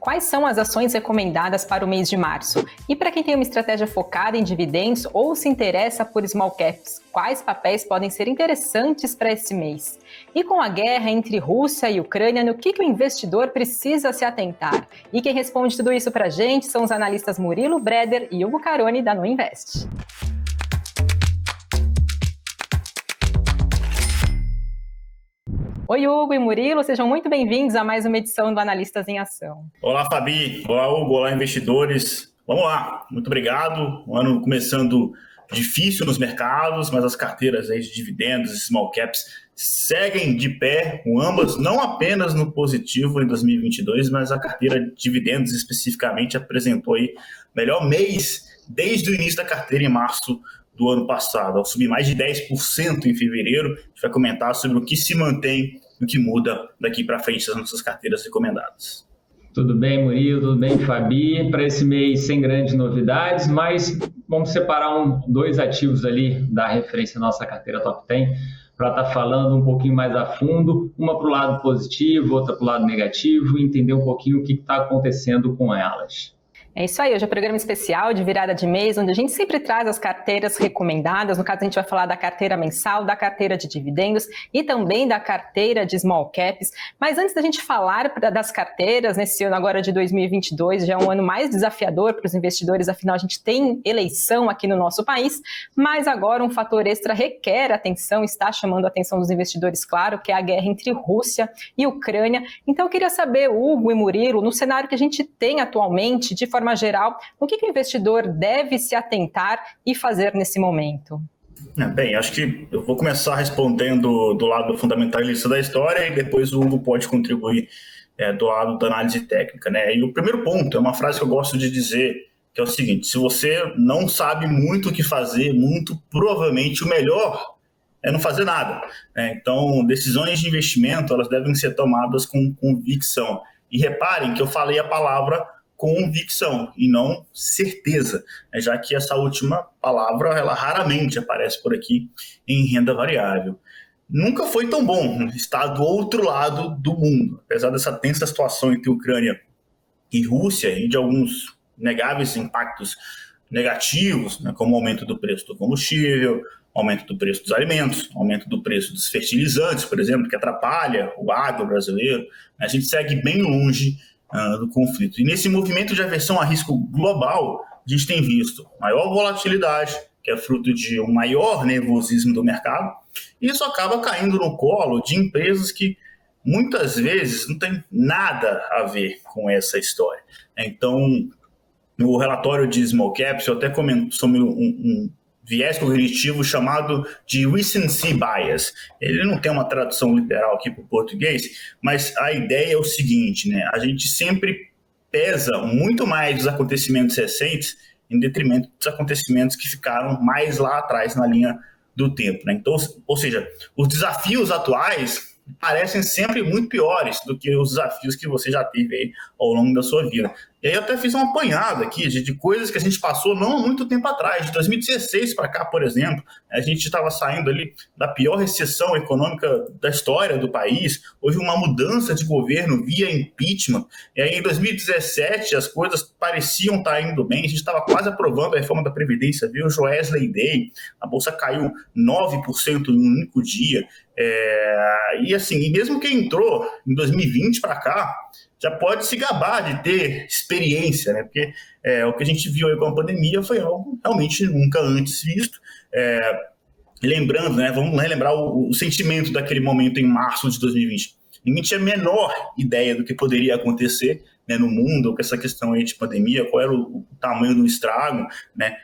quais são as ações recomendadas para o mês de março? E para quem tem uma estratégia focada em dividendos ou se interessa por small caps, quais papéis podem ser interessantes para esse mês? E com a guerra entre Rússia e Ucrânia, no que o investidor precisa se atentar? E quem responde tudo isso para a gente são os analistas Murilo Breder e Hugo Caroni da Nuinvest. Oi, Hugo e Murilo, sejam muito bem-vindos a mais uma edição do Analistas em Ação. Olá, Fabi. Olá, Hugo. Olá, investidores. Vamos lá. Muito obrigado. Um ano começando difícil nos mercados, mas as carteiras aí de dividendos e small caps seguem de pé, com ambas não apenas no positivo em 2022, mas a carteira de dividendos especificamente apresentou aí o melhor mês desde o início da carteira em março do ano passado, ao subir mais de 10% em fevereiro. A gente vai comentar sobre o que se mantém e o que muda daqui para frente das nossas carteiras recomendadas. Tudo bem, Murilo? Tudo bem, Fabi? Para esse mês, sem grandes novidades, mas vamos separar dois ativos ali da referência nossa carteira Top 10 para estar falando um pouquinho mais a fundo, uma para o lado positivo, outra para o lado negativo, e entender um pouquinho o que está acontecendo com elas. É isso aí, hoje é um programa especial de virada de mês, onde a gente sempre traz as carteiras recomendadas. No caso, a gente vai falar da carteira mensal, da carteira de dividendos e também da carteira de small caps. Mas antes da gente falar das carteiras, nesse ano agora de 2022, já é um ano mais desafiador para os investidores, afinal a gente tem eleição aqui no nosso país, mas agora um fator extra requer atenção, está chamando a atenção dos investidores, claro, que é a guerra entre Rússia e Ucrânia. Então eu queria saber, Hugo e Murilo, no cenário que a gente tem atualmente, de forma geral, o que o investidor deve se atentar e fazer nesse momento? Bem, acho que eu vou começar respondendo do lado fundamentalista da história e depois o Hugo pode contribuir do lado da análise técnica, né? E o primeiro ponto é uma frase que eu gosto de dizer, que é o seguinte: se você não sabe muito o que fazer, muito provavelmente o melhor é não fazer nada, né? Então, decisões de investimento, elas devem ser tomadas com convicção. E reparem que eu falei a palavra convicção e não certeza, já que essa última palavra ela raramente aparece por aqui em renda variável. Nunca foi tão bom estar do outro lado do mundo, apesar dessa tensa situação entre Ucrânia e Rússia e de alguns negáveis impactos negativos, né, como o aumento do preço do combustível, aumento do preço dos alimentos, aumento do preço dos fertilizantes, por exemplo, que atrapalha o agro brasileiro. A gente segue bem longe do conflito. E nesse movimento de aversão a risco global, a gente tem visto maior volatilidade, que é fruto de um maior nervosismo do mercado, e isso acaba caindo no colo de empresas que muitas vezes não tem nada a ver com essa história. Então, no relatório de Small Caps, eu até comento sobre um viés cognitivo chamado de recency bias. Ele não tem uma tradução literal aqui para o português, mas a ideia é o seguinte, né? A gente sempre pesa muito mais os acontecimentos recentes em detrimento dos acontecimentos que ficaram mais lá atrás na linha do tempo, né? Então, ou seja, os desafios atuais parecem sempre muito piores do que os desafios que você já teve aí ao longo da sua vida. E aí eu até fiz um apanhado aqui de coisas que a gente passou não há muito tempo atrás, de 2016 para cá, por exemplo, a gente estava saindo ali da pior recessão econômica da história do país, houve uma mudança de governo via impeachment, e aí em 2017 as coisas pareciam estar indo bem, a gente estava quase aprovando a reforma da Previdência, viu o Joesley Day, a bolsa caiu 9% em um único dia, e assim, e mesmo quem entrou em 2020 para cá, já pode se gabar de ter experiência, né? Porque o que a gente viu aí com a pandemia foi algo realmente nunca antes visto. Lembrando, né? Vamos relembrar o sentimento daquele momento em março de 2020. Ninguém tinha a menor ideia do que poderia acontecer, né, no mundo com essa questão aí de pandemia, qual era o tamanho do estrago, né?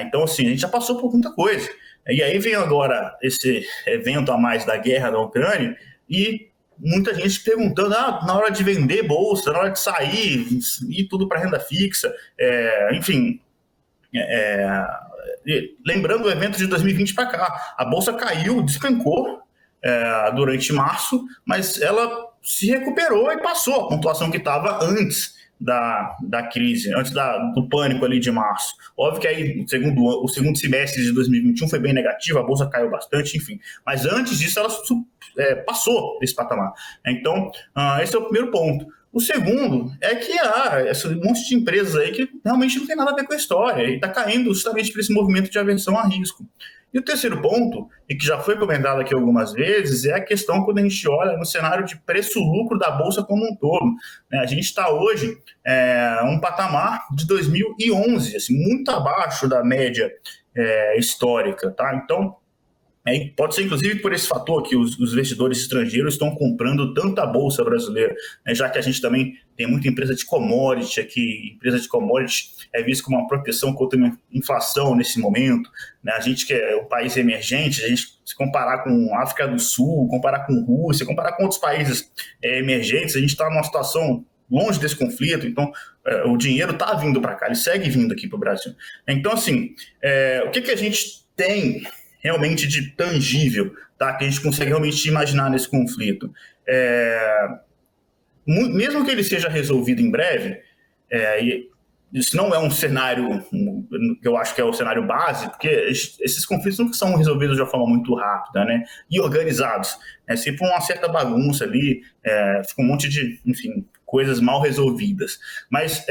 Então, assim, a gente já passou por muita coisa. E aí vem agora esse evento a mais da guerra da Ucrânia e muita gente perguntando na hora de vender bolsa, na hora de sair, ir tudo para renda fixa, enfim. Lembrando o evento de 2020 para cá, a bolsa caiu, despencou durante março, mas ela se recuperou e passou a pontuação que estava antes da crise, antes do pânico ali de março. Óbvio que aí o segundo semestre de 2021 foi bem negativo, a bolsa caiu bastante, enfim. Mas antes disso ela passou desse patamar. Então, esse é o primeiro ponto. O segundo é que há esse monte de empresas aí que realmente não tem nada a ver com a história e está caindo justamente por esse movimento de aversão a risco. E o terceiro ponto, e que já foi comentado aqui algumas vezes, é a questão quando a gente olha no cenário de preço-lucro da Bolsa como um todo. A gente está hoje um patamar de 2011, assim, muito abaixo da média histórica. Tá? Então, pode ser, inclusive, por esse fator que os investidores estrangeiros estão comprando tanto a Bolsa brasileira, já que a gente também tem muita empresa de commodity aqui. Empresa de commodity é vista como uma proteção contra a inflação nesse momento. A gente que é um país emergente, a gente se comparar com a África do Sul, comparar com a Rússia, comparar com outros países emergentes, a gente está numa situação longe desse conflito, então o dinheiro está vindo para cá, ele segue vindo aqui para o Brasil. Então, assim, o que a gente tem realmente de tangível, tá? Que a gente consegue realmente imaginar nesse conflito. Mesmo que ele seja resolvido em breve, isso não é um cenário que eu acho que é o cenário base, porque esses conflitos nunca são resolvidos de uma forma muito rápida, né? E organizados. É sempre uma certa bagunça ali, fica um monte de, enfim, coisas mal resolvidas. Mas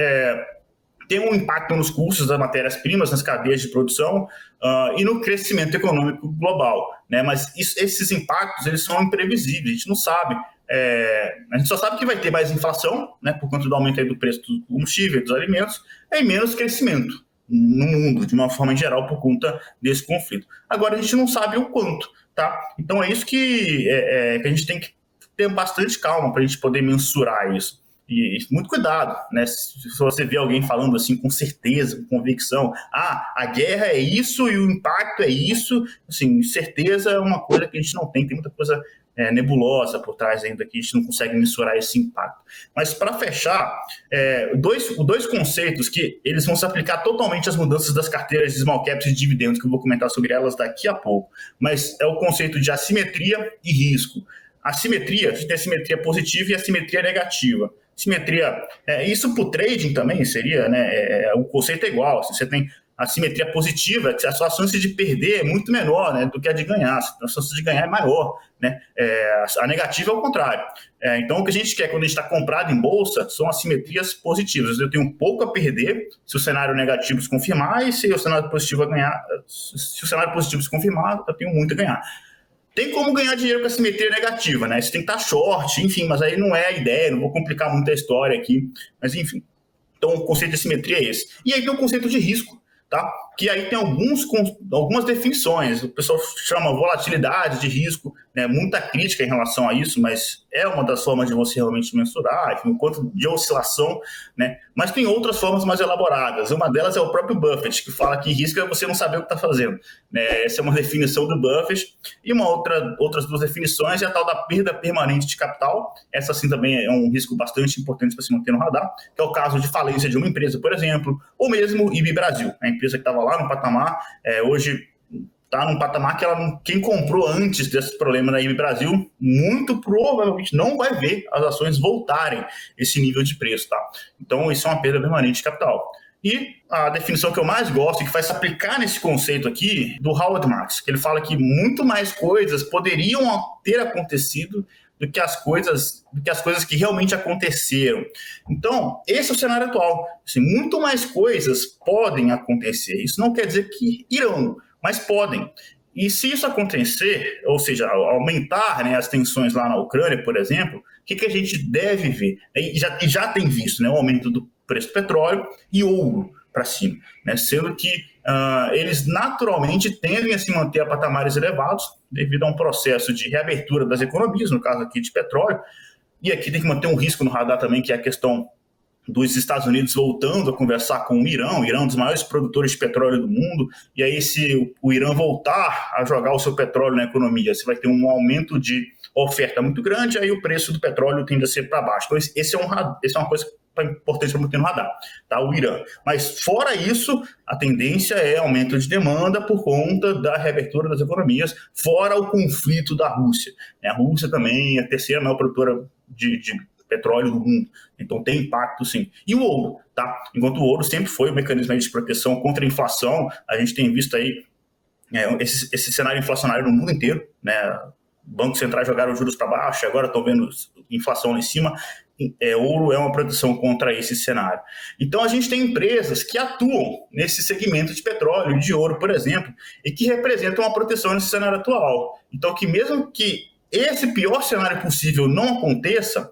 tem um impacto nos custos das matérias-primas, nas cadeias de produção e no crescimento econômico global, né? Mas esses impactos eles são imprevisíveis, a gente não sabe. A gente só sabe que vai ter mais inflação, né, por conta do aumento aí do preço do combustível, dos alimentos, e menos crescimento no mundo, de uma forma geral, por conta desse conflito. Agora, a gente não sabe o quanto, tá? Então, é isso que a gente tem que ter bastante calma para a gente poder mensurar isso. E muito cuidado, né? Se você vê alguém falando assim com certeza, com convicção, a guerra é isso e o impacto é isso, assim, certeza é uma coisa que a gente não tem muita coisa nebulosa por trás ainda, que a gente não consegue mensurar esse impacto. Mas para fechar, dois conceitos que eles vão se aplicar totalmente às mudanças das carteiras de small caps e dividendos, que eu vou comentar sobre elas daqui a pouco, mas é o conceito de assimetria e risco. Assimetria, a gente tem assimetria positiva e assimetria negativa. Simetria, isso para o trading também seria, né? O conceito é igual. Se você tem a simetria positiva, a sua chance de perder é muito menor, né, do que a de ganhar. A chance de ganhar é maior, né? A negativa é o contrário. Então, o que a gente quer quando a gente está comprado em bolsa são assimetrias positivas. Eu tenho pouco a perder se o cenário negativo se confirmar e se o cenário positivo ganhar. Se o cenário positivo se confirmar, eu tenho muito a ganhar. Tem como ganhar dinheiro com a simetria negativa, né? Você tem que estar short, enfim, mas aí não é a ideia, não vou complicar muito a história aqui, mas enfim. Então, o conceito de simetria é esse. E aí tem o conceito de risco, tá? Que aí tem algumas definições. O pessoal chama volatilidade de risco, né? Muita crítica em relação a isso, mas é uma das formas de você realmente mensurar, enfim, o quanto de oscilação, né? Mas tem outras formas mais elaboradas. Uma delas é o próprio Buffett, que fala que risco é você não saber o que está fazendo, né? Essa é uma definição do Buffett. E outras duas definições é a tal da perda permanente de capital. Essa, sim, também é um risco bastante importante para se manter no radar, que é o caso de falência de uma empresa, por exemplo, ou mesmo o IB Brasil, a empresa que estava lá no patamar, hoje está num patamar que quem comprou antes desse problema da IB Brasil, muito provavelmente não vai ver as ações voltarem esse nível de preço, tá? Então, isso é uma perda permanente de capital. E a definição que eu mais gosto e que faz se aplicar nesse conceito aqui, do Howard Marks, que ele fala que muito mais coisas poderiam ter acontecido do que as coisas que realmente aconteceram. Então, esse é o cenário atual. Assim, muito mais coisas podem acontecer. Isso não quer dizer que irão, mas podem. E se isso acontecer, ou seja, aumentar, né, as tensões lá na Ucrânia, por exemplo, o que a gente deve ver? E já tem visto, né, o aumento do preço do petróleo e ouro para cima, né, sendo que eles naturalmente tendem a se manter a patamares elevados devido a um processo de reabertura das economias, no caso aqui de petróleo, e aqui tem que manter um risco no radar também, que é a questão dos Estados Unidos voltando a conversar com o Irã é um dos maiores produtores de petróleo do mundo, e aí se o Irã voltar a jogar o seu petróleo na economia, você vai ter um aumento de oferta muito grande, aí o preço do petróleo tende a ser para baixo. Então, esse é uma coisa importante para manter no radar, tá? O Irã. Mas fora isso, a tendência é aumento de demanda por conta da reabertura das economias, fora o conflito da Rússia. A Rússia também é a terceira maior produtora de petróleo do mundo, então tem impacto sim. E o ouro, tá? Enquanto o ouro sempre foi um mecanismo de proteção contra a inflação, a gente tem visto aí esse cenário inflacionário no mundo inteiro, né? Bancos centrais jogaram os juros para baixo, agora estão vendo inflação lá em cima. ouro é uma proteção contra esse cenário. Então, a gente tem empresas que atuam nesse segmento de petróleo, de ouro, por exemplo, e que representam uma proteção nesse cenário atual. Então, que mesmo que esse pior cenário possível não aconteça,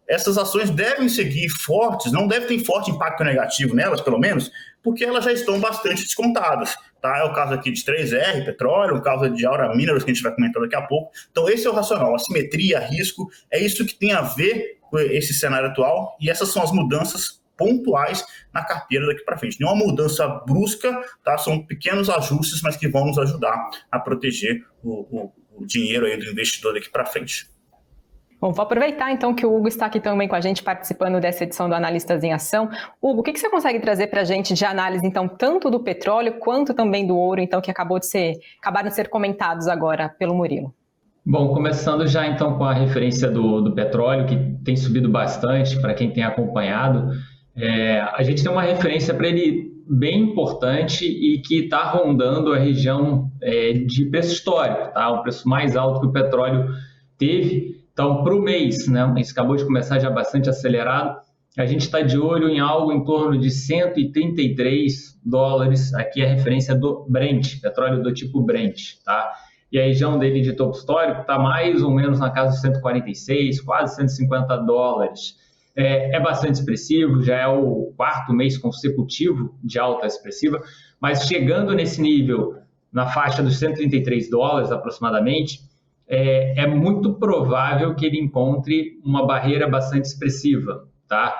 essas ações devem seguir fortes, não deve ter forte impacto negativo nelas, pelo menos, porque elas já estão bastante descontadas. Tá? É o caso aqui de 3R, petróleo, o caso de Aura Minerals, que a gente vai comentar daqui a pouco. Então, esse é o racional, assimetria, risco, é isso que tem a ver com esse cenário atual, e essas são as mudanças pontuais na carteira daqui para frente. Não é uma mudança brusca, tá? São pequenos ajustes, mas que vão nos ajudar a proteger o dinheiro aí do investidor daqui para frente. Bom, vou aproveitar então que o Hugo está aqui também com a gente participando dessa edição do Analistas em Ação. Hugo, o que você consegue trazer para a gente de análise então tanto do petróleo quanto também do ouro, então que acabaram de ser comentados agora pelo Murilo? Bom, começando já então com a referência do petróleo, que tem subido bastante para quem tem acompanhado, a gente tem uma referência para ele bem importante e que está rondando a região de preço histórico, tá? O preço mais alto que o petróleo teve. Então, para o mês, né, o mês acabou de começar já bastante acelerado, a gente está de olho em algo em torno de $133, aqui é a referência do Brent, petróleo do tipo Brent, tá? E a região dele de topo histórico está mais ou menos na casa de 146, quase $150. É bastante expressivo, já é o quarto mês consecutivo de alta expressiva, mas chegando nesse nível, na faixa dos $133 aproximadamente, é muito provável que ele encontre uma barreira bastante expressiva, tá?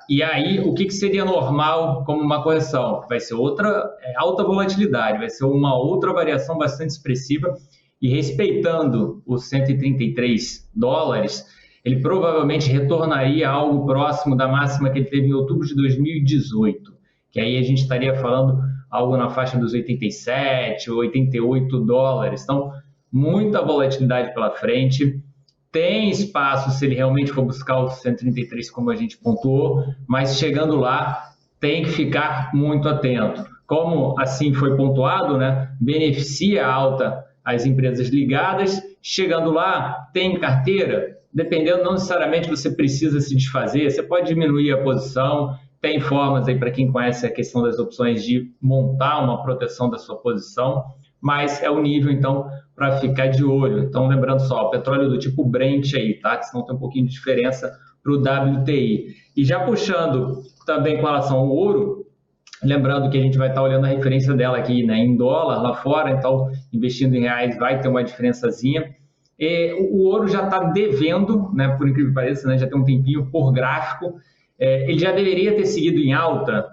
E aí, o que seria normal como uma correção? Vai ser outra alta volatilidade, vai ser uma outra variação bastante expressiva e respeitando os $133, ele provavelmente retornaria a algo próximo da máxima que ele teve em outubro de 2018, que aí a gente estaria falando algo na faixa dos $87, $88. Então, muita volatilidade pela frente, tem espaço se ele realmente for buscar os 133, como a gente pontuou, mas chegando lá, tem que ficar muito atento. Como assim foi pontuado, né? Beneficia a alta as empresas ligadas, chegando lá, tem carteira, dependendo, não necessariamente você precisa se desfazer, você pode diminuir a posição, tem formas aí para quem conhece a questão das opções de montar uma proteção da sua posição, mas é o nível, então, para ficar de olho. Então, lembrando só, o petróleo do tipo Brent aí, tá? Que senão tem um pouquinho de diferença para o WTI. E já puxando também com relação ao ouro, lembrando que a gente vai estar olhando a referência dela aqui, né, em dólar lá fora, então, investindo em reais vai ter uma diferençazinha. O ouro já está devendo, né, por incrível que pareça, né, já tem um tempinho por gráfico. Ele já deveria ter seguido em alta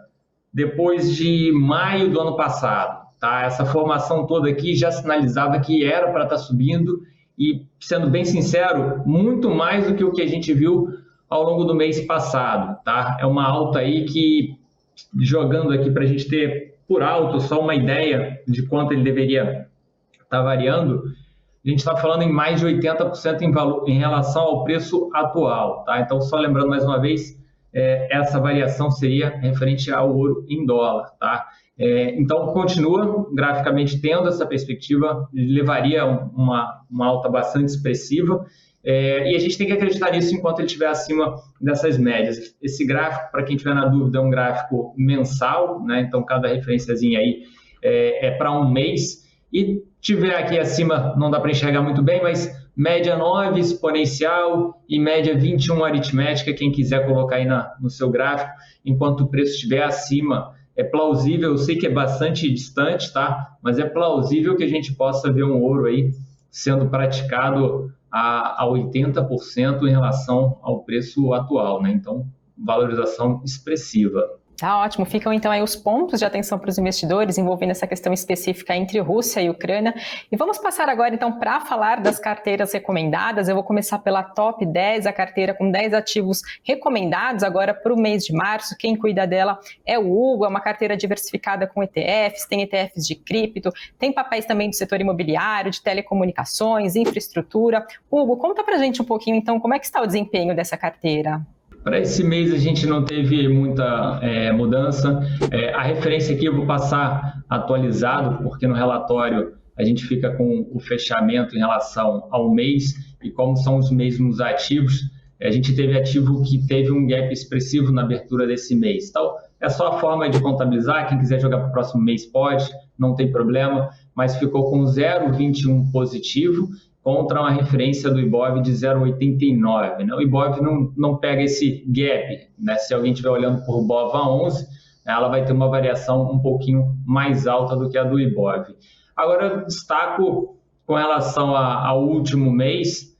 depois de maio do ano passado. Tá? Essa formação toda aqui já sinalizava que era para estar subindo e, sendo bem sincero, muito mais do que o que a gente viu ao longo do mês passado. Tá? É uma alta aí que, jogando aqui para a gente ter por alto só uma ideia de quanto ele deveria estar variando, a gente está falando em mais de 80% em relação ao preço atual. Tá? Então, só lembrando mais uma vez, essa variação seria referente ao ouro em dólar. Tá? Então, continua graficamente tendo essa perspectiva, levaria uma alta bastante expressiva, e a gente tem que acreditar nisso enquanto ele estiver acima dessas médias. Esse gráfico, para quem estiver na dúvida, é um gráfico mensal, né? Então cada referenciazinha aí é para um mês, e tiver aqui acima, não dá para enxergar muito bem, mas média 9 exponencial e média 21 aritmética, quem quiser colocar aí no seu gráfico, enquanto o preço estiver acima. É plausível, eu sei que é bastante distante, tá? Mas é plausível que a gente possa ver um ouro aí sendo praticado a 80% em relação ao preço atual, né? Então, valorização expressiva. Tá ótimo, ficam então aí os pontos de atenção para os investidores envolvendo essa questão específica entre Rússia e Ucrânia. E vamos passar agora então para falar das carteiras recomendadas. Eu vou começar pela top 10, a carteira com 10 ativos recomendados agora para o mês de março. Quem cuida dela é o Hugo, é uma carteira diversificada com ETFs, tem ETFs de cripto, tem papéis também do setor imobiliário, de telecomunicações, infraestrutura. Hugo, conta pra gente um pouquinho então como é que está o desempenho dessa carteira. Para esse mês a gente não teve muita mudança. A referência aqui eu vou passar atualizado, porque no relatório a gente fica com o fechamento em relação ao mês, e como são os mesmos ativos, a gente teve ativo que teve um gap expressivo na abertura desse mês. Então, é só a forma de contabilizar, quem quiser jogar para o próximo mês pode, não tem problema, mas ficou com 0,21 positivo contra uma referência do Ibov de 0,89. Né? O Ibov não pega esse gap, né? Se alguém estiver olhando por BOVA 11, ela vai ter uma variação um pouquinho mais alta do que a do Ibov. Agora, eu destaco com relação ao último mês,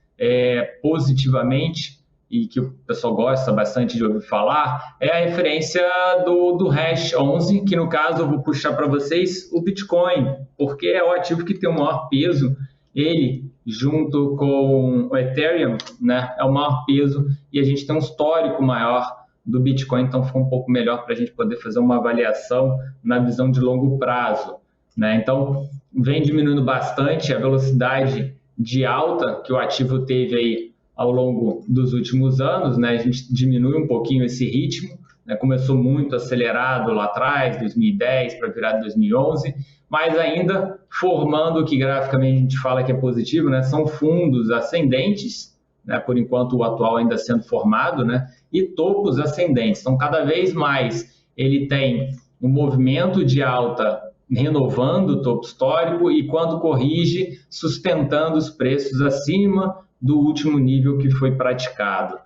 positivamente, e que o pessoal gosta bastante de ouvir falar, é a referência do Hash 11, que no caso eu vou puxar para vocês o Bitcoin, porque é o ativo que tem o maior peso, ele junto com o Ethereum, né, é o maior peso, e a gente tem um histórico maior do Bitcoin, então ficou um pouco melhor para a gente poder fazer uma avaliação na visão de longo prazo, né? Então, vem diminuindo bastante a velocidade de alta que o ativo teve aí ao longo dos últimos anos, né? A gente diminui um pouquinho esse ritmo, né? Começou muito acelerado lá atrás, 2010 para virar 2011, mas ainda formando o que graficamente a gente fala que é positivo, né? São fundos ascendentes, né? Por enquanto o atual ainda sendo formado, né? E topos ascendentes. Então, cada vez mais ele tem um movimento de alta renovando o topo histórico e quando corrige, sustentando os preços acima do último nível que foi praticado.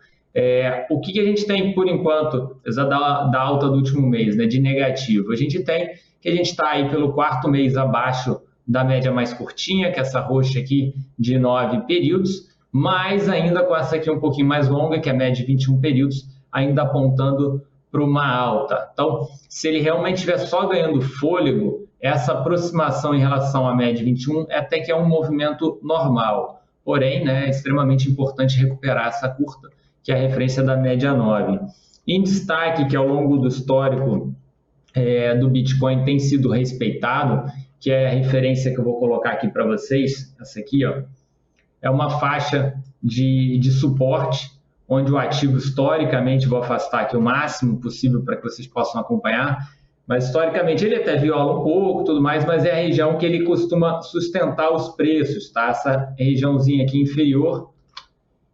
O que a gente tem, por enquanto, apesar da alta do último mês, né, de negativo? A gente tem que a gente está aí pelo quarto mês abaixo da média mais curtinha, que é essa roxa aqui de 9 períodos, mas ainda com essa aqui um pouquinho mais longa, que é a média de 21 períodos, ainda apontando para uma alta. Então, se ele realmente estiver só ganhando fôlego, essa aproximação em relação à média 21 até que é um movimento normal. Porém, né, é extremamente importante recuperar essa curta, que é a referência da média 9. Em destaque, que ao longo do histórico do Bitcoin tem sido respeitado, que é a referência que eu vou colocar aqui para vocês, essa aqui, ó, é uma faixa de suporte, onde o ativo historicamente, vou afastar aqui o máximo possível para que vocês possam acompanhar, mas historicamente ele até viola um pouco, tudo mais, mas é a região que ele costuma sustentar os preços, tá? Essa regiãozinha aqui inferior,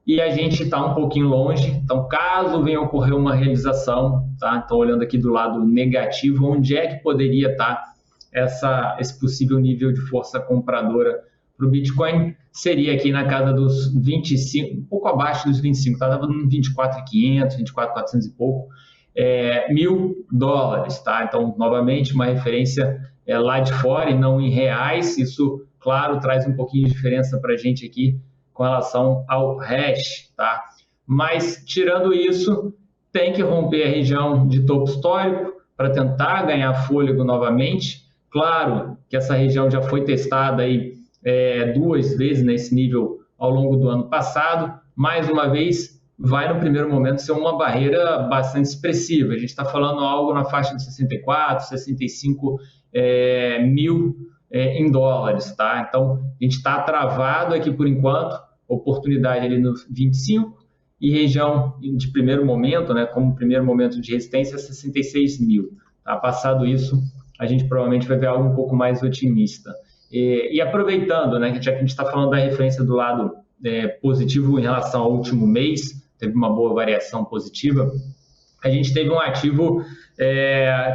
e a gente está um pouquinho longe, então caso venha ocorrer uma realização, tá? Então olhando aqui do lado negativo, onde é que poderia estar esse possível nível de força compradora para o Bitcoin? Seria aqui na casa dos 25, um pouco abaixo dos 25, estava no 24.500, 24.400 e pouco, $1.000, tá? Então, novamente, uma referência lá de fora e não em reais. Isso, claro, traz um pouquinho de diferença para a gente aqui com relação ao hash, tá? Mas, tirando isso, tem que romper a região de topo histórico para tentar ganhar fôlego novamente. Claro que essa região já foi testada aí 2 vezes nesse nível ao longo do ano passado. Mais uma vez, vai no primeiro momento ser uma barreira bastante expressiva. A gente está falando algo na faixa de 64, 65 mil em dólares, tá? Então, a gente está travado aqui por enquanto, oportunidade ali no 25 e região de primeiro momento, né, como primeiro momento de resistência, 66 mil. Tá? Passado isso, a gente provavelmente vai ver algo um pouco mais otimista. E aproveitando, né, já que a gente está falando da referência do lado positivo em relação ao último mês, teve uma boa variação positiva, a gente teve um ativo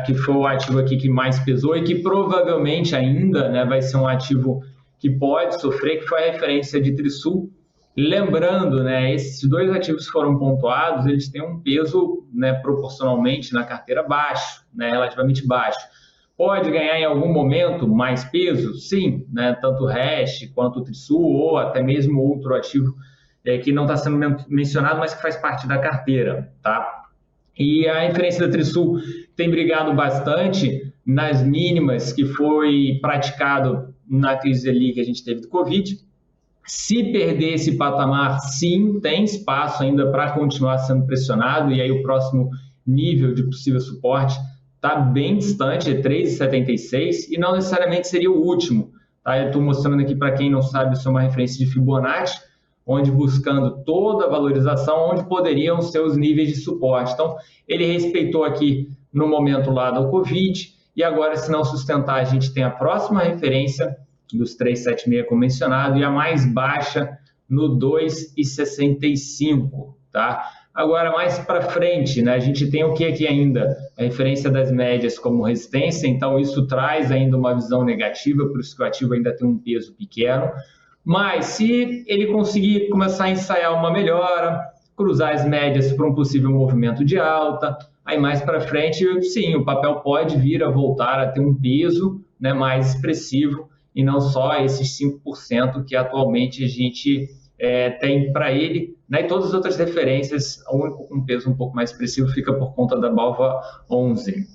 que foi o ativo aqui que mais pesou e que provavelmente ainda, né, vai ser um ativo que pode sofrer, que foi a referência de Trisul. Lembrando, né, esses 2 ativos foram pontuados, eles têm um peso, né, proporcionalmente na carteira baixo, né, relativamente baixo. Pode ganhar em algum momento mais peso? Sim, né, tanto o Hash quanto o Trisul ou até mesmo outro ativo que não está sendo mencionado, mas que faz parte da carteira, tá? E a referência da Trisul tem brigado bastante nas mínimas que foi praticado na crise ali que a gente teve do Covid. Se perder esse patamar, sim, tem espaço ainda para continuar sendo pressionado, e aí o próximo nível de possível suporte está bem distante, é 3,76, e não necessariamente seria o último. Tá? Eu estou mostrando aqui para quem não sabe, isso é uma referência de Fibonacci, onde buscando toda a valorização, onde poderiam ser os níveis de suporte. Então, ele respeitou aqui no momento lá do Covid, e agora, se não sustentar, a gente tem a próxima referência dos 3,76 como mencionado, e a mais baixa no 2,65. tá? Agora, mais para frente, né, a gente tem o que aqui ainda? A referência das médias como resistência, então isso traz ainda uma visão negativa, por isso que o ativo ainda tem um peso pequeno. Mas se ele conseguir começar a ensaiar uma melhora, cruzar as médias para um possível movimento de alta, aí mais para frente, sim, o papel pode vir a voltar a ter um peso, né, mais expressivo e não só esses 5% que atualmente a gente tem para ele, né, e todas as outras referências, o único com peso um pouco mais expressivo fica por conta da BOVA 11.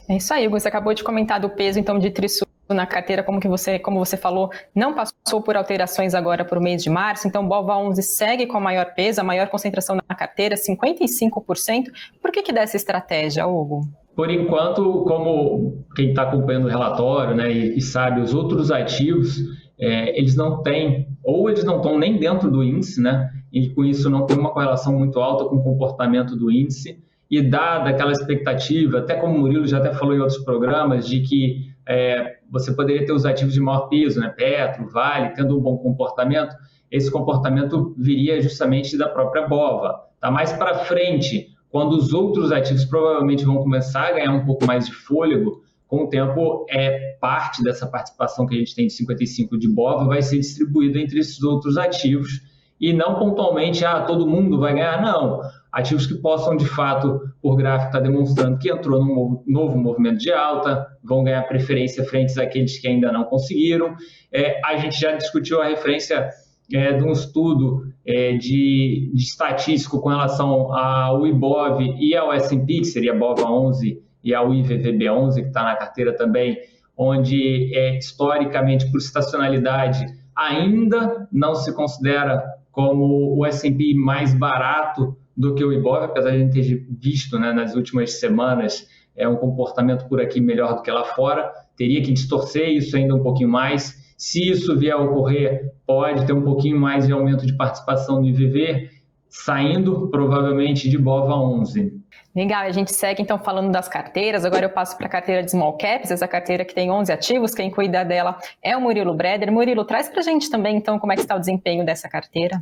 É isso aí, Hugo, você acabou de comentar do peso então de Trisul na carteira, como você falou, não passou por alterações agora para o mês de março, então BOVA 11 segue com a maior peso, a maior concentração na carteira, 55%. Por que dá essa estratégia, Hugo? Por enquanto, como quem está acompanhando o relatório, né, e sabe, os outros ativos, eles não têm, ou eles não estão nem dentro do índice, né, e com isso não tem uma correlação muito alta com o comportamento do índice, e dada aquela expectativa, até como o Murilo já até falou em outros programas, de que você poderia ter os ativos de maior peso, né, Petro, Vale, tendo um bom comportamento, esse comportamento viria justamente da própria BOVA. Tá mais para frente, quando os outros ativos provavelmente vão começar a ganhar um pouco mais de fôlego, com o tempo, parte dessa participação que a gente tem de 55% de BOVA vai ser distribuída entre esses outros ativos e não pontualmente, todo mundo vai ganhar, não. Ativos que possam, de fato, por gráfico, estar demonstrando que entrou num novo movimento de alta, vão ganhar preferência frente àqueles que ainda não conseguiram. A gente já discutiu a referência de um estudo de estatístico com relação ao IBOV e ao S&P, que seria a BOVA 11 e ao IVVB 11, que está na carteira também, onde, historicamente, por estacionalidade, ainda não se considera como o S&P mais barato do que o IBOV, apesar de a gente ter visto, né, nas últimas semanas um comportamento por aqui melhor do que lá fora. Teria que distorcer isso ainda um pouquinho mais. Se isso vier a ocorrer, pode ter um pouquinho mais de aumento de participação no IVV, saindo provavelmente de BOVA 11. Legal, a gente segue então falando das carteiras. Agora eu passo para a carteira de Small Caps, essa carteira que tem 11 ativos. Quem cuida dela é o Murilo Breder. Murilo, traz para a gente também então como é que está o desempenho dessa carteira.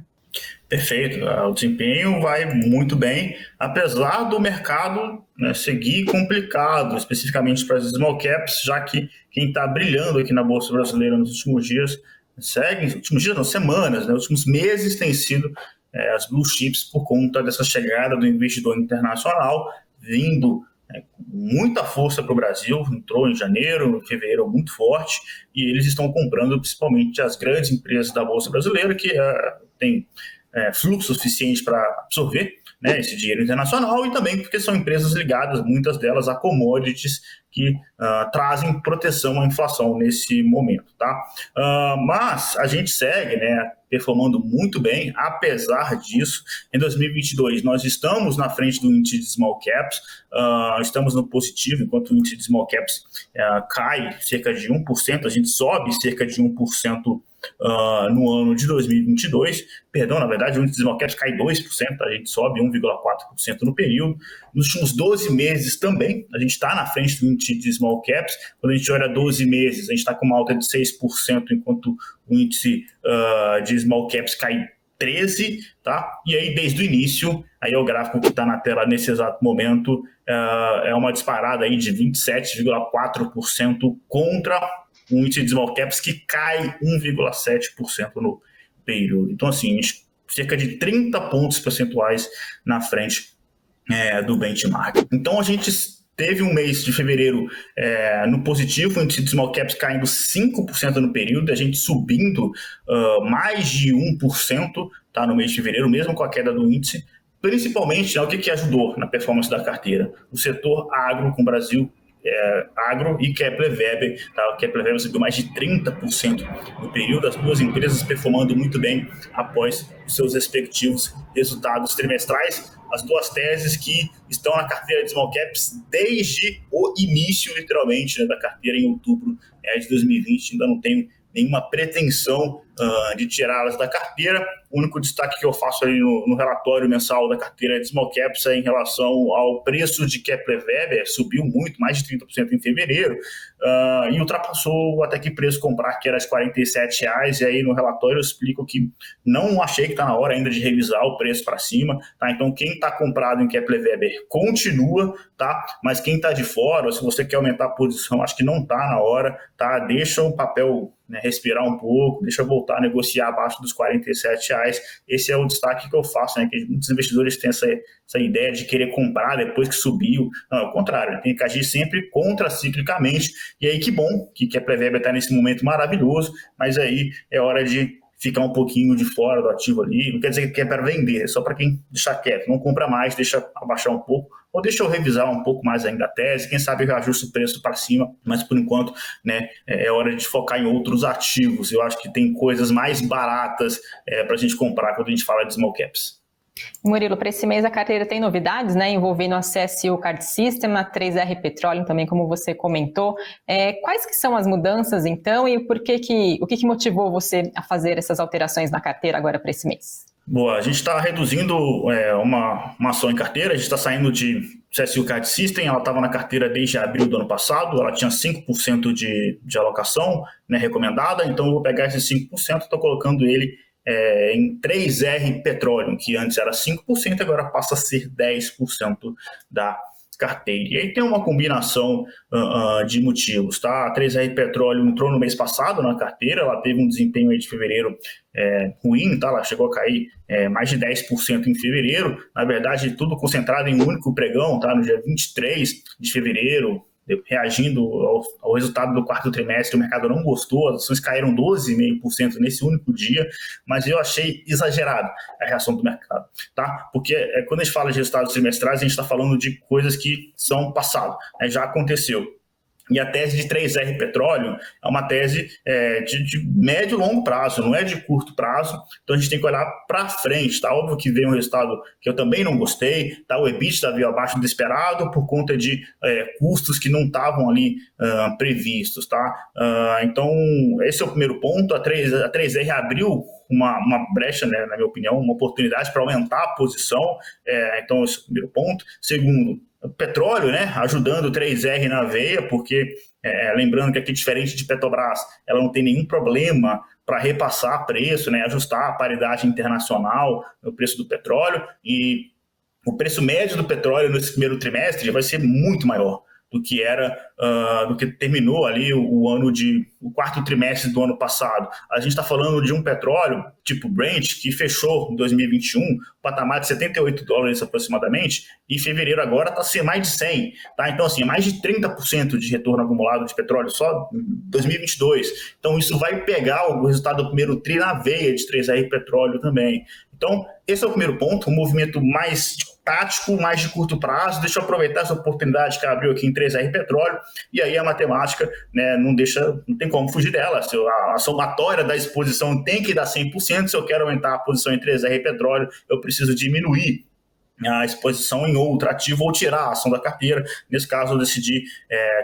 Perfeito, o desempenho vai muito bem, apesar do mercado, né, seguir complicado, especificamente para as small caps, já que quem está brilhando aqui na Bolsa Brasileira nos últimos dias, semanas, né, nos últimos meses tem sido as blue chips por conta dessa chegada do investidor internacional, vindo com muita força para o Brasil, entrou em janeiro, em fevereiro muito forte, e eles estão comprando principalmente as grandes empresas da Bolsa Brasileira, que tem fluxo suficiente para absorver, né, esse dinheiro internacional, e também porque são empresas ligadas, muitas delas, a commodities que trazem proteção à inflação nesse momento. Tá? Mas a gente segue, né, performando muito bem, apesar disso. Em 2022, nós estamos na frente do índice de small caps, estamos no positivo, enquanto o índice de small caps cai cerca de 1%, a gente sobe cerca de 1% no ano de 2022, na verdade o índice de small caps cai 2%, a gente sobe 1,4% no período. Nos últimos 12 meses também, a gente está na frente do índice de small caps. Quando a gente olha 12 meses, a gente está com uma alta de 6%, enquanto o índice de small caps cai 13%, tá? E aí desde o início, aí é o gráfico que está na tela nesse exato momento, é uma disparada aí de 27,4% contra o índice de small caps que cai 1,7% no período. Então, assim, cerca de 30 pontos percentuais na frente do benchmark. Então, a gente teve um mês de fevereiro no positivo, o índice de small caps caindo 5% no período, a gente subindo mais de 1%, tá, no mês de fevereiro, mesmo com a queda do índice. Principalmente, o que ajudou na performance da carteira? O setor agro com o Brasil, Agro e Kepler Weber. Tá? O Kepler Weber subiu mais de 30% no período, as duas empresas performando muito bem após os seus respectivos resultados trimestrais. As duas teses que estão na carteira de Small Caps desde o início, literalmente, né, da carteira em outubro de 2020. Ainda não tenho nenhuma pretensão de tirá-las da carteira. O único destaque que eu faço aí no relatório mensal da carteira de Small Caps é em relação ao preço de Kepler Weber, subiu muito, mais de 30% em fevereiro, e ultrapassou até que preço comprar, que era de R$ 47,00, e aí no relatório eu explico que não achei que está na hora ainda de revisar o preço para cima, tá? Então quem está comprado em Kepler Weber continua, tá? Mas quem está de fora, ou se você quer aumentar a posição, acho que não está na hora, tá? Deixa o papel, né, respirar um pouco, deixa eu voltar a negociar abaixo dos R$ 47,00. Esse é o destaque que eu faço, né? Que muitos investidores têm essa ideia de querer comprar depois que subiu. Não, é o contrário, né? Tem que agir sempre contraciclicamente, e aí que bom que Kepler Weber está nesse momento maravilhoso, mas aí é hora de ficar um pouquinho de fora do ativo ali. Não quer dizer que é para vender, é só para quem deixar quieto, não compra mais, deixa abaixar um pouco, ou deixa eu revisar um pouco mais ainda a tese, quem sabe eu ajusto o preço para cima, mas por enquanto, né, é hora de focar em outros ativos. Eu acho que tem coisas mais baratas para a gente comprar quando a gente fala de small caps. Murilo, para esse mês a carteira tem novidades, né, envolvendo a CSU Card System, a 3R Petroleum também, como você comentou. Quais que são as mudanças, então, e o que motivou você a fazer essas alterações na carteira agora para esse mês? Boa, a gente está reduzindo uma ação em carteira, a gente está saindo de CSU Card System, ela estava na carteira desde abril do ano passado, ela tinha 5% de alocação, né, recomendada, então eu vou pegar esses 5% e estou colocando ele em 3R Petroleum, que antes era 5%, agora passa a ser 10% da carteira. E aí tem uma combinação de motivos, tá? A 3R Petroleum entrou no mês passado na carteira, ela teve um desempenho aí de fevereiro ruim, tá? Ela chegou a cair mais de 10% em fevereiro, na verdade tudo concentrado em um único pregão, tá? No dia 23 de fevereiro, reagindo ao resultado do quarto trimestre, o mercado não gostou, as ações caíram 12,5% nesse único dia, mas eu achei exagerado a reação do mercado, tá? Porque quando a gente fala de resultados trimestrais, a gente está falando de coisas que são passado, né? Já aconteceu. E a tese de 3R Petroleum é uma tese de médio e longo prazo, não é de curto prazo, então a gente tem que olhar para frente, tá? Óbvio que veio um resultado que eu também não gostei, tá? O EBITDA veio abaixo do esperado por conta de custos que não estavam ali previstos, tá? Então, esse é o primeiro ponto. A 3R abriu uma brecha, né, na minha opinião, uma oportunidade para aumentar a posição, então esse é o primeiro ponto. Segundo, o petróleo, né, ajudando o 3R na veia, porque lembrando que aqui, diferente de Petrobras, ela não tem nenhum problema para repassar preço, né, ajustar a paridade internacional no preço do petróleo, e o preço médio do petróleo nesse primeiro trimestre vai ser muito maior do que terminou ali o quarto trimestre do ano passado. A gente está falando de um petróleo tipo Brent, que fechou em 2021, patamar de $78 aproximadamente, e em fevereiro agora está sendo mais de 100, tá? Então, assim, mais de 30% de retorno acumulado de petróleo só em 2022. Então, isso vai pegar o resultado do primeiro tri na veia de 3R Petróleo também. Então, esse é o primeiro ponto, um movimento mais tático, mais de curto prazo. Deixa eu aproveitar essa oportunidade que abriu aqui em 3R Petróleo, e aí a matemática, né, não tem como fugir dela. A somatória da exposição tem que dar 100%, se eu quero aumentar a posição em 3R Petróleo, eu preciso diminuir a exposição em outro ativo ou tirar a ação da carteira. Nesse caso, eu decidi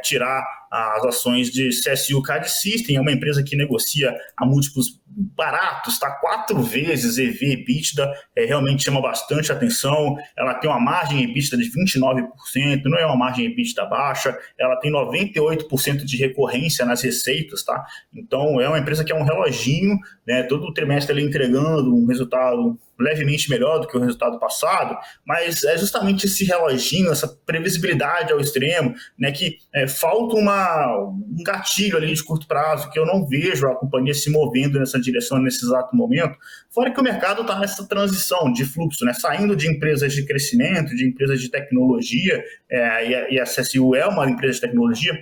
tirar as ações de CSU Card System, é uma empresa que negocia a múltiplos baratos, tá? 4 vezes EV EBITDA, realmente chama bastante atenção. Ela tem uma margem EBITDA de 29%, não é uma margem EBITDA baixa, ela tem 98% de recorrência nas receitas, tá? Então é uma empresa que é um reloginho, né? Todo trimestre ele entregando um resultado levemente melhor do que o resultado passado, mas é justamente esse reloginho, essa previsibilidade ao extremo, né, que falta um gatilho ali de curto prazo, que eu não vejo a companhia se movendo nessa direção nesse exato momento, fora que o mercado está nessa transição de fluxo, né, saindo de empresas de crescimento, de empresas de tecnologia, e a CSU é uma empresa de tecnologia,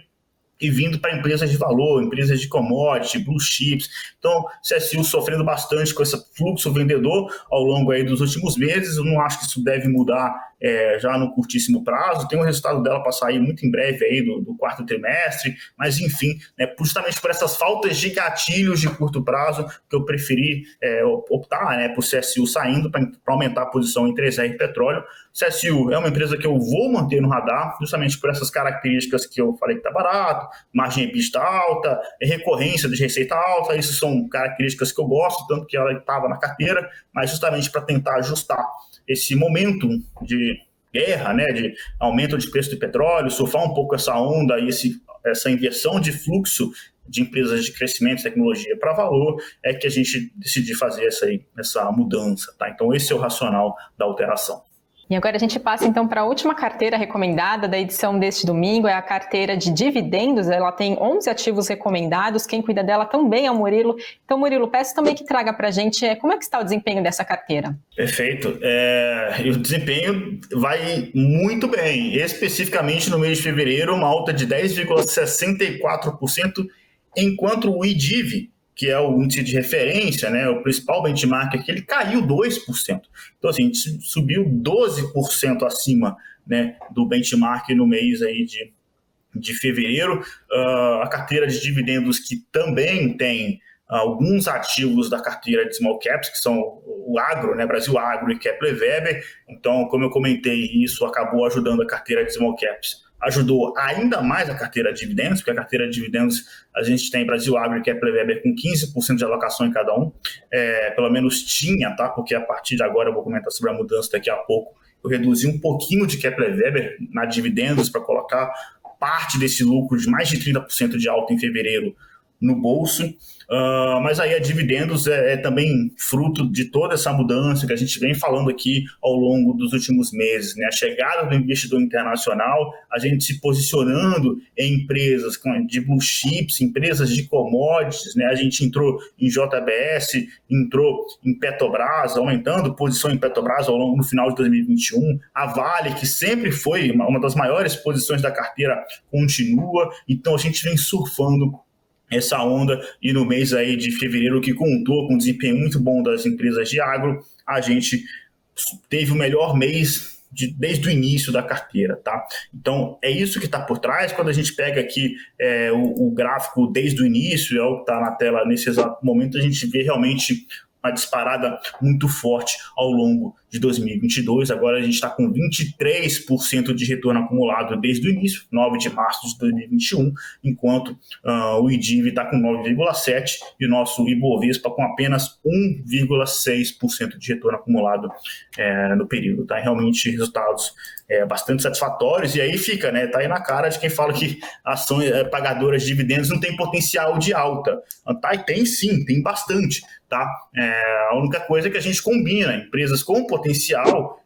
e vindo para empresas de valor, empresas de commodity, blue chips. Então, CSU sofrendo bastante com esse fluxo vendedor ao longo aí dos últimos meses. Eu não acho que isso deve mudar já no curtíssimo prazo. Tem um resultado dela para sair muito em breve aí do quarto trimestre, mas enfim, né, justamente por essas faltas de gatilhos de curto prazo, que eu preferi optar, né, por CSU saindo para aumentar a posição em 3R Petróleo, CSU é uma empresa que eu vou manter no radar, justamente por essas características que eu falei que está barato, margem EBITDA alta, recorrência de receita alta, isso são características que eu gosto, tanto que ela estava na carteira, mas justamente para tentar ajustar esse momento de guerra, né, de aumento de preço do petróleo, surfar um pouco essa onda e essa inversão de fluxo de empresas de crescimento e tecnologia para valor, é que a gente decidiu fazer essa mudança. Tá? Então, esse é o racional da alteração. E agora a gente passa então para a última carteira recomendada da edição deste domingo, é a carteira de dividendos. Ela tem 11 ativos recomendados, quem cuida dela também é o Murilo. Então, Murilo, peço também que traga para a gente como é que está o desempenho dessa carteira. Perfeito. O desempenho vai muito bem, especificamente no mês de fevereiro, uma alta de 10,64%, enquanto o IDIV, que é o índice de referência, né, o principal benchmark aqui, ele caiu 2%. Então, assim, a gente subiu 12% acima, né, do benchmark no mês aí de fevereiro. A carteira de dividendos, que também tem alguns ativos da carteira de small caps, que são o agro, né, Brasil Agro e Kepler Weber. Então, como eu comentei, isso acabou ajudando a carteira de small caps. Ajudou ainda mais a carteira de dividendos, porque a carteira de dividendos a gente tem Brasil Agro e Kepler Weber com 15% de alocação em cada um, pelo menos tinha, tá? Porque a partir de agora eu vou comentar sobre a mudança daqui a pouco. Eu reduzi um pouquinho de Kepler Weber na dividendos para colocar parte desse lucro de mais de 30% de alta em fevereiro no bolso. Mas aí a dividendos é também fruto de toda essa mudança que a gente vem falando aqui ao longo dos últimos meses, né? A chegada do investidor internacional, a gente se posicionando em empresas de blue chips, empresas de commodities, né? A gente entrou em JBS, entrou em Petrobras, aumentando posição em Petrobras ao longo no final de 2021. A Vale, que sempre foi uma das maiores posições da carteira, continua. Então a gente vem surfando essa onda, e no mês aí de fevereiro, que contou com um desempenho muito bom das empresas de agro, a gente teve o melhor mês desde o início da carteira, tá? Então, é isso que está por trás. Quando a gente pega aqui o gráfico desde o início, é o que está na tela nesse exato momento, a gente vê realmente uma disparada muito forte ao longo de 2022. Agora a gente está com 23% de retorno acumulado desde o início, 9 de março de 2021, enquanto o IDIV está com 9,7% e o nosso Ibovespa com apenas 1,6% de retorno acumulado no período. Tá? Realmente resultados bastante satisfatórios, e aí fica, né? Tá aí na cara de quem fala que ações pagadoras de dividendos não tem potencial de alta. Tá? E tem sim, tem bastante. Tá? A única coisa é que a gente combina empresas com potencial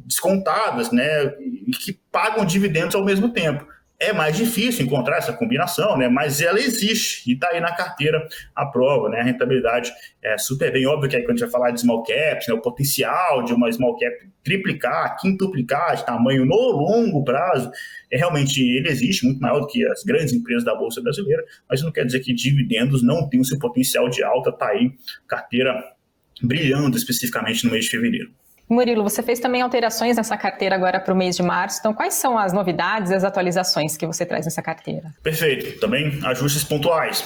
descontadas, né, e que pagam dividendos ao mesmo tempo. É mais difícil encontrar essa combinação, né, mas ela existe e está aí na carteira a prova, né, a rentabilidade é super bem. Óbvio que aí quando a gente vai falar de small caps, né, o potencial de uma small cap triplicar, quintuplicar de tamanho no longo prazo, realmente ele existe muito maior do que as grandes empresas da Bolsa Brasileira, mas não quer dizer que dividendos não tenham seu potencial de alta. Está aí carteira brilhando especificamente no mês de fevereiro. Murilo, você fez também alterações nessa carteira agora para o mês de março. Então, quais são as novidades e as atualizações que você traz nessa carteira? Perfeito. Também ajustes pontuais.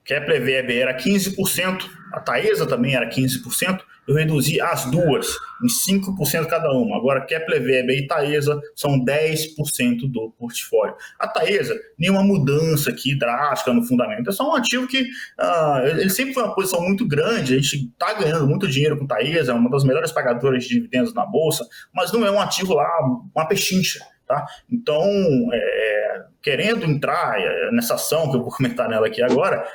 Kepler Weber era 15%, a Taesa também era 15%. Eu reduzi as duas em 5% cada uma. Agora, Kepler Weber e Taesa são 10% do portfólio. A Taesa, nenhuma mudança aqui drástica no fundamento. É só um ativo que ele sempre foi uma posição muito grande. A gente está ganhando muito dinheiro com Taesa, é uma das melhores pagadoras de dividendos na Bolsa, mas não é um ativo lá, uma pechincha. Tá? Então, querendo entrar nessa ação, que eu vou comentar nela aqui agora,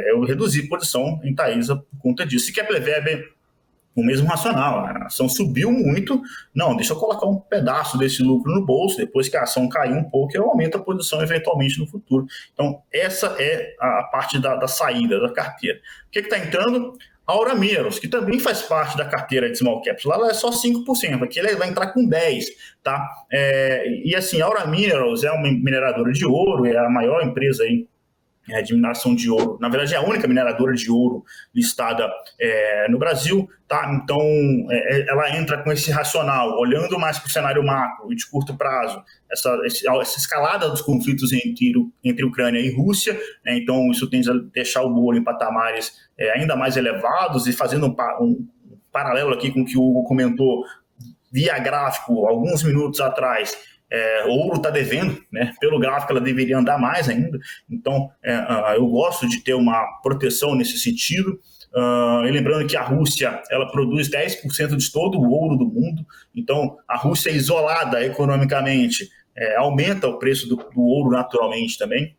eu reduzi posição em Taesa por conta disso. E Kepler Weber, o mesmo racional, a ação subiu muito, não, deixa eu colocar um pedaço desse lucro no bolso, depois que a ação cair um pouco, eu aumento a posição eventualmente no futuro. Então, essa é a parte da saída da carteira. O que está entrando? Aura Minerals, que também faz parte da carteira de small caps. Lá ela é só 5%, aqui ele vai entrar com 10%. Tá? E assim, a Aura Minerals é uma mineradora de ouro, é a maior empresa aí de mineração de ouro. Na verdade, é a única mineradora de ouro listada no Brasil. Tá? Então, ela entra com esse racional, olhando mais para o cenário macro e de curto prazo, essa escalada dos conflitos entre Ucrânia e Rússia, né? Então isso tende a deixar o ouro em patamares ainda mais elevados, e fazendo um paralelo aqui com o que o Hugo comentou, via gráfico, alguns minutos atrás, ouro está devendo, né? Pelo gráfico ela deveria andar mais ainda, então eu gosto de ter uma proteção nesse sentido. E lembrando que a Rússia ela produz 10% de todo o ouro do mundo, então a Rússia isolada economicamente aumenta o preço do ouro naturalmente também.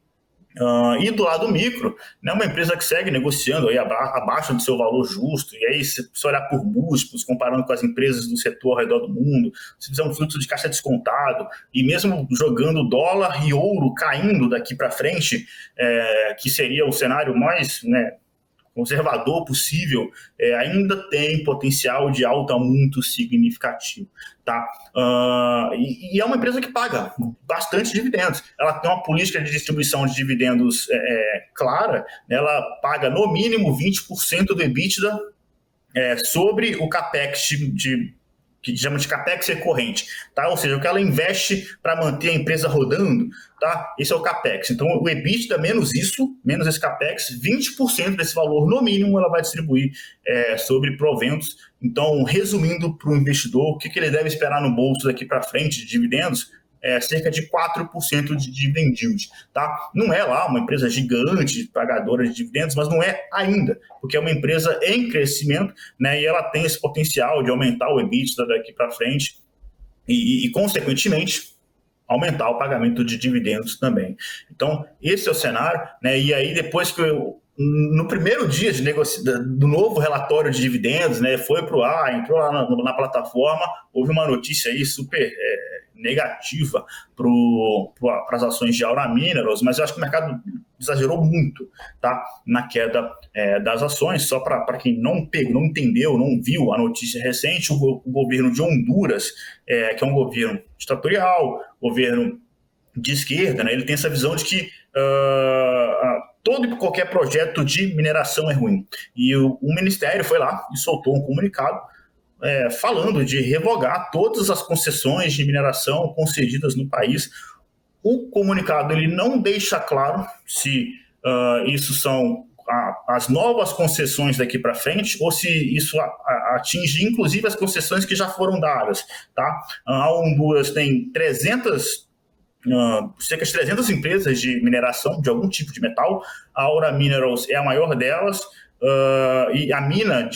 E do lado micro, né, uma empresa que segue negociando aí abaixo do seu valor justo, e aí se você olhar por múltiplos, comparando com as empresas do setor ao redor do mundo, se fizer um fluxo de caixa descontado, e mesmo jogando dólar e ouro caindo daqui para frente, que seria o cenário mais, né, conservador possível, ainda tem potencial de alta muito significativo. Tá? E é uma empresa que paga bastante dividendos. Ela tem uma política de distribuição de dividendos clara, ela paga no mínimo 20% do EBITDA sobre o CAPEX que chama de CAPEX recorrente, tá? Ou seja, o que ela investe para manter a empresa rodando, tá? Esse é o CAPEX. Então, o EBITDA menos isso, menos esse CAPEX, 20% desse valor, no mínimo, ela vai distribuir sobre proventos. Então, resumindo para o investidor, o que ele deve esperar no bolso daqui para frente de dividendos, cerca de 4% de dividend yield, tá? Não é lá uma empresa gigante, pagadora de dividendos, mas não é ainda, porque é uma empresa em crescimento, né? E ela tem esse potencial de aumentar o EBITDA daqui para frente e, consequentemente, aumentar o pagamento de dividendos também. Então, esse é o cenário, né? E aí, depois que no primeiro dia do novo relatório de dividendos, né, foi para o ar, entrou lá na plataforma, houve uma notícia aí super negativa para as ações de Aura Minerals, mas eu acho que o mercado exagerou muito, tá, na queda das ações. Só para quem não entendeu, não viu a notícia recente, o governo de Honduras, que é um governo ditatorial, governo de esquerda, né, ele tem essa visão de que todo e qualquer projeto de mineração é ruim. E o Ministério foi lá e soltou um comunicado falando de revogar todas as concessões de mineração concedidas no país. O comunicado ele não deixa claro se isso são as novas concessões daqui para frente ou se isso atinge inclusive as concessões que já foram dadas. Tá? A Honduras tem cerca de 300 empresas de mineração de algum tipo de metal. A Aura Minerals é a maior delas, e a mina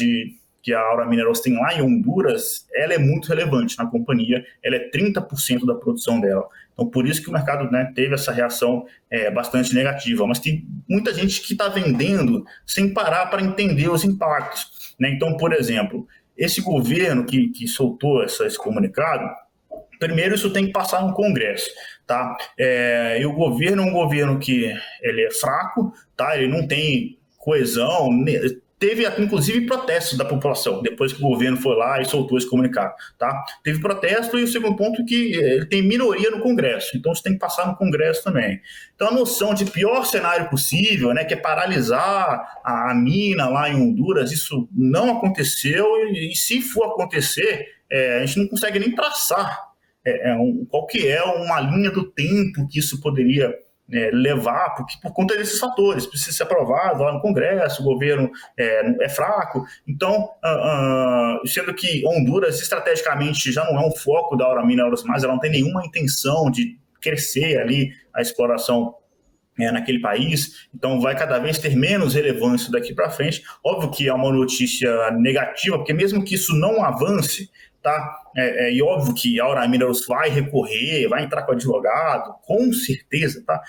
que a Aura Minerals tem lá em Honduras, ela é muito relevante na companhia, ela é 30% da produção dela. Então, por isso que o mercado, né, teve essa reação bastante negativa. Mas tem muita gente que está vendendo sem parar para entender os impactos, né? Então, por exemplo, esse governo que soltou esse comunicado, primeiro isso tem que passar no Congresso, tá? E o governo é um governo que ele é fraco, tá? Ele não tem coesão. Teve, inclusive, protestos da população, depois que o governo foi lá e soltou esse comunicado. Tá? Teve protesto e o segundo ponto é que ele tem minoria no Congresso, então isso tem que passar no Congresso também. Então a noção de pior cenário possível, né, que é paralisar a mina lá em Honduras, isso não aconteceu e se for acontecer, a gente não consegue nem traçar qual que é uma linha do tempo que isso poderia levar, porque por conta desses fatores, precisa ser aprovado lá no Congresso, o governo é fraco. Então, sendo que Honduras estrategicamente já não é um foco da Aura Minerals mais, ela não tem nenhuma intenção de crescer ali a exploração naquele país, então vai cada vez ter menos relevância daqui para frente. Óbvio que é uma notícia negativa, porque mesmo que isso não avance, tá? E óbvio que a Aura Minerals vai recorrer, vai entrar com advogado, com certeza, tá?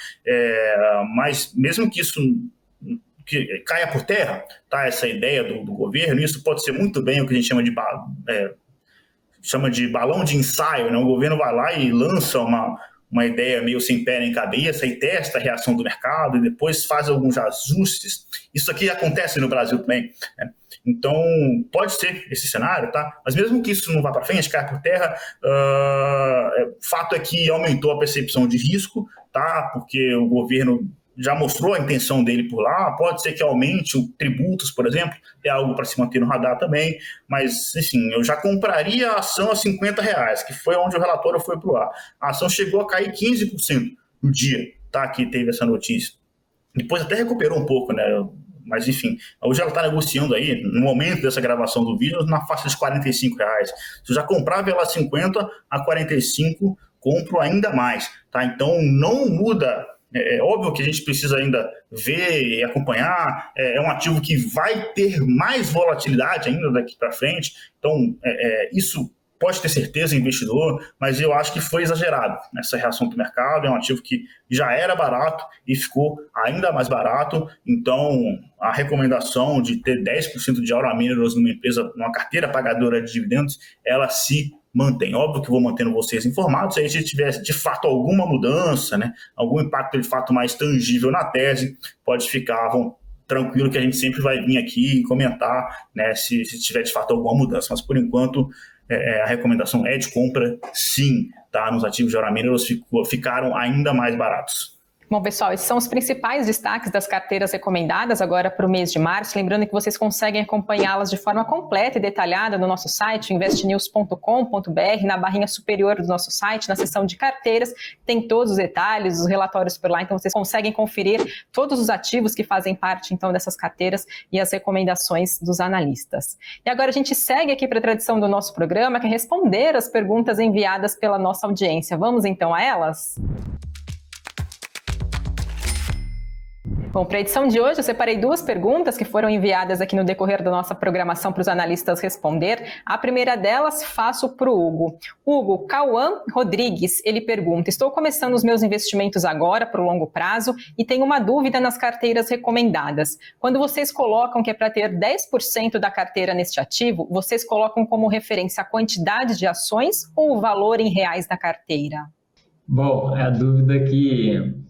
Mas mesmo que isso caia por terra, tá? Essa ideia do governo, isso pode ser muito bem o que a gente chama de balão de ensaio, né? O governo vai lá e lança uma ideia meio sem pé nem cabeça e testa a reação do mercado e depois faz alguns ajustes. Isso aqui acontece no Brasil também, né? Então, pode ser esse cenário, tá? Mas mesmo que isso não vá para frente, caia por terra, o fato é que aumentou a percepção de risco, tá? Porque o governo já mostrou a intenção dele por lá, pode ser que aumente o tributos, por exemplo, é algo para se manter no radar também, mas, enfim, eu já compraria a ação a R$50, que foi onde o relatório foi para o ar. A ação chegou a cair 15% no dia, tá? Que teve essa notícia. Depois até recuperou um pouco, né? mas enfim, hoje ela está negociando aí, no momento dessa gravação do vídeo, na faixa de R$45. Se eu já comprava ela a 50, a 45, compro ainda mais, tá? Então não muda. É óbvio que a gente precisa ainda ver e acompanhar, é um ativo que vai ter mais volatilidade ainda daqui para frente, então isso pode ter certeza, investidor, mas eu acho que foi exagerado nessa reação do mercado, é um ativo que já era barato e ficou ainda mais barato, então a recomendação de ter 10% de Aura Minerals numa empresa, numa carteira pagadora de dividendos, ela se mantém. Óbvio que vou mantendo vocês informados, aí se tiver de fato alguma mudança, né, algum impacto de fato mais tangível na tese, pode ficar tranquilo que a gente sempre vai vir aqui e comentar, né, se tiver de fato alguma mudança, mas por enquanto a recomendação é de compra sim, tá? Nos ativos de Aura Minerals ficaram ainda mais baratos. Bom, pessoal, esses são os principais destaques das carteiras recomendadas agora para o mês de março. Lembrando que vocês conseguem acompanhá-las de forma completa e detalhada no nosso site, investnews.com.br, na barrinha superior do nosso site, na seção de carteiras, tem todos os detalhes, os relatórios por lá, então vocês conseguem conferir todos os ativos que fazem parte, então, dessas carteiras e as recomendações dos analistas. E agora a gente segue aqui para a tradição do nosso programa, que é responder as perguntas enviadas pela nossa audiência. Vamos, então, a elas? Bom, para a edição de hoje eu separei duas perguntas que foram enviadas aqui no decorrer da nossa programação para os analistas responder. A primeira delas faço para o Hugo. Hugo, Cauã Rodrigues, ele pergunta: estou começando os meus investimentos agora para o longo prazo e tenho uma dúvida nas carteiras recomendadas. Quando vocês colocam que é para ter 10% da carteira neste ativo, vocês colocam como referência a quantidade de ações ou o valor em reais da carteira? Bom, é a dúvida que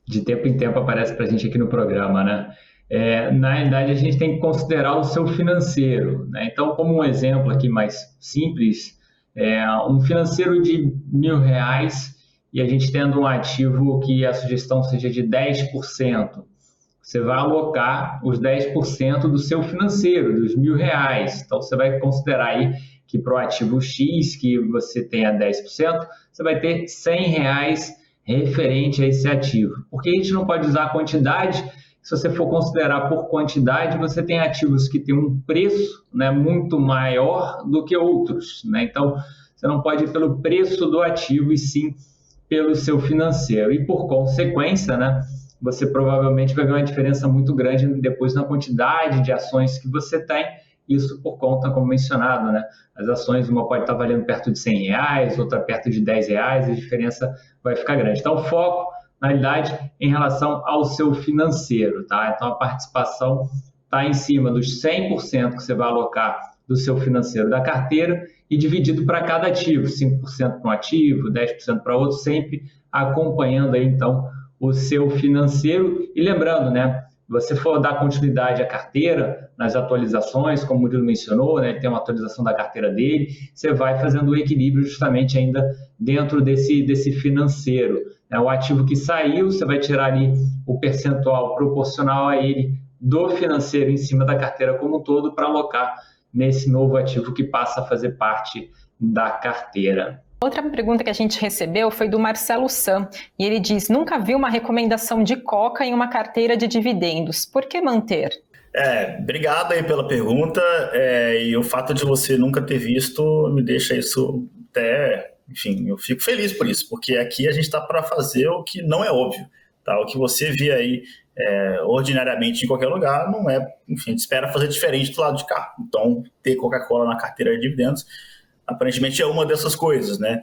de tempo em tempo aparece para a gente aqui no programa, né? Na realidade, a gente tem que considerar o seu financeiro, né? Então, como um exemplo aqui mais simples, um financeiro de R$1.000 e a gente tendo um ativo que a sugestão seja de 10%, você vai alocar os 10% do seu financeiro, dos R$1.000. Então, você vai considerar aí que para o ativo X, que você tenha 10%, você vai ter R$100 referente a esse ativo. Porque a gente não pode usar a quantidade. Se você for considerar por quantidade, você tem ativos que têm um preço, né, muito maior do que outros, né? Então, você não pode ir pelo preço do ativo e sim pelo seu financeiro. E por consequência, né, você provavelmente vai ver uma diferença muito grande depois na quantidade de ações que você tem. Isso por conta, como mencionado, né? As ações, uma pode estar valendo perto de R$100, outra perto de R$10, a diferença vai ficar grande. Então, o foco, na realidade, em relação ao seu financeiro, tá? Então, a participação está em cima dos 100% que você vai alocar do seu financeiro da carteira e dividido para cada ativo, 5% para um ativo, 10% para outro, sempre acompanhando aí, então, o seu financeiro. E lembrando, né? Você for dar continuidade à carteira, nas atualizações, como o Murilo mencionou, né, tem uma atualização da carteira dele, você vai fazendo o equilíbrio justamente ainda dentro desse financeiro. O ativo que saiu, você vai tirar ali o percentual proporcional a ele do financeiro em cima da carteira como um todo para alocar nesse novo ativo que passa a fazer parte da carteira. Outra pergunta que a gente recebeu foi do Marcelo Sam, e ele diz: nunca vi uma recomendação de Coca em uma carteira de dividendos, por que manter? Obrigado aí pela pergunta, e o fato de você nunca ter visto me deixa isso até, enfim, eu fico feliz por isso, porque aqui a gente está para fazer o que não é óbvio, tá? O que você vê aí ordinariamente em qualquer lugar não é, enfim, a gente espera fazer diferente do lado de cá. Então, ter Coca-Cola na carteira de dividendos aparentemente é uma dessas coisas, né?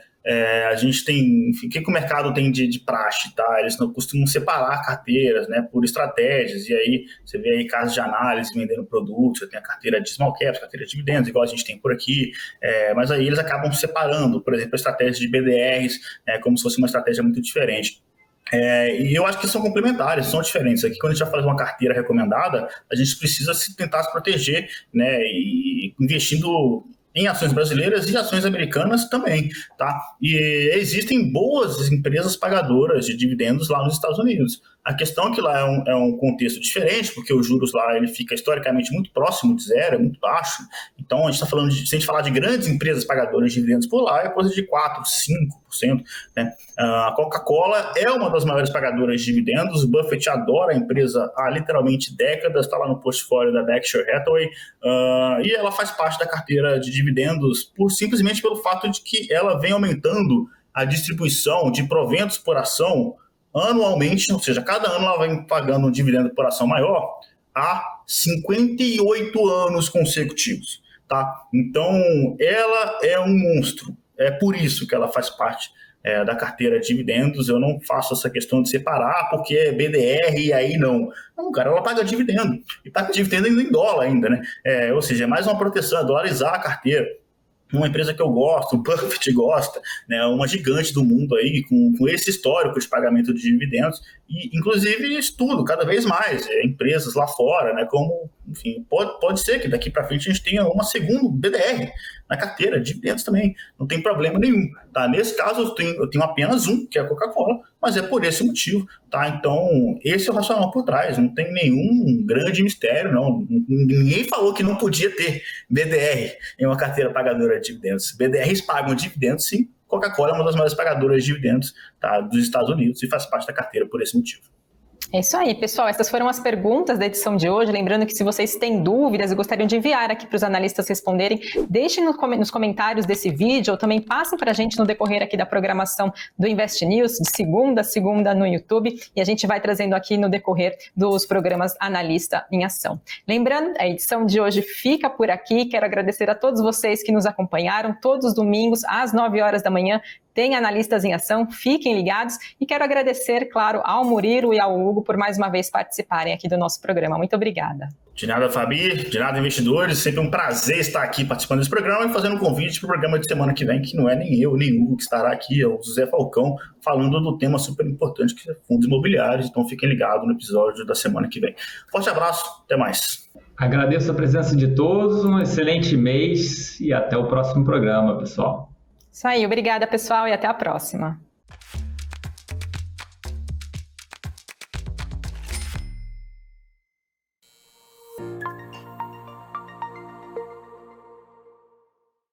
A gente tem, enfim, o que o mercado tem de praxe, tá? Eles não costumam separar carteiras, né, por estratégias, e aí você vê aí casos de análise vendendo produtos, você tem a carteira de small caps, carteira de dividendos, igual a gente tem por aqui, mas aí eles acabam separando, por exemplo, a estratégia de BDRs, como se fosse uma estratégia muito diferente. E eu acho que são complementares, são diferentes. Aqui, quando a gente vai fazer uma carteira recomendada, a gente precisa tentar se proteger, né, e investindo em ações brasileiras e ações americanas também, tá? E existem boas empresas pagadoras de dividendos lá nos Estados Unidos. A questão é que lá é um contexto diferente, porque os juros lá ele fica historicamente muito próximo de zero, é muito baixo. Então, a gente está falando se a gente falar de grandes empresas pagadoras de dividendos por lá, é coisa de 4%, 4%. Né? A Coca-Cola é uma das maiores pagadoras de dividendos. O Buffett adora a empresa há literalmente décadas, está lá no portfólio da Berkshire Hathaway, e ela faz parte da carteira de dividendos simplesmente pelo fato de que ela vem aumentando a distribuição de proventos por ação anualmente, ou seja, cada ano ela vai pagando um dividendo por ação maior há 58 anos consecutivos. Tá? Então, ela é um monstro. É por isso que ela faz parte da carteira de dividendos. Eu não faço essa questão de separar porque é BDR e aí não. Não, cara, ela paga dividendo. E paga dividendo ainda em dólar ainda, né? Ou seja, é mais uma proteção, é dolarizar a carteira. Uma empresa que eu gosto, o Buffett gosta, né, uma gigante do mundo aí, com esse histórico de pagamento de dividendos, e inclusive estudo cada vez mais empresas lá fora, né, como, enfim, pode ser que daqui para frente a gente tenha uma segunda BDR na carteira, dividendos também, não tem problema nenhum, tá? Nesse caso eu tenho apenas um, que é a Coca-Cola, mas é por esse motivo, tá? Então, esse é o racional por trás, não tem nenhum grande mistério, não. Ninguém falou que não podia ter BDR em uma carteira pagadora de dividendos. BDRs pagam dividendos, sim. Coca-Cola é uma das maiores pagadoras de dividendos, tá, dos Estados Unidos e faz parte da carteira por esse motivo. É isso aí, pessoal. Essas foram as perguntas da edição de hoje. Lembrando que se vocês têm dúvidas e gostariam de enviar aqui para os analistas responderem, deixem nos comentários desse vídeo ou também passem para a gente no decorrer aqui da programação do Invest News, de segunda a segunda no YouTube, e a gente vai trazendo aqui no decorrer dos programas Analista em Ação. Lembrando, a edição de hoje fica por aqui. Quero agradecer a todos vocês que nos acompanharam todos os domingos às 9 horas da manhã. Tem Analistas em Ação, fiquem ligados, e quero agradecer, claro, ao Murilo e ao Hugo por mais uma vez participarem aqui do nosso programa. Muito obrigada. De nada, Fabi, de nada, investidores, sempre um prazer estar aqui participando desse programa e fazendo um convite para o programa de semana que vem, que não é nem eu, nem o Hugo que estará aqui, é o José Falcão, falando do tema super importante que é fundos imobiliários, então fiquem ligados no episódio da semana que vem. Forte abraço, até mais. Agradeço a presença de todos, um excelente mês e até o próximo programa, pessoal. Isso aí, obrigada pessoal e até a próxima.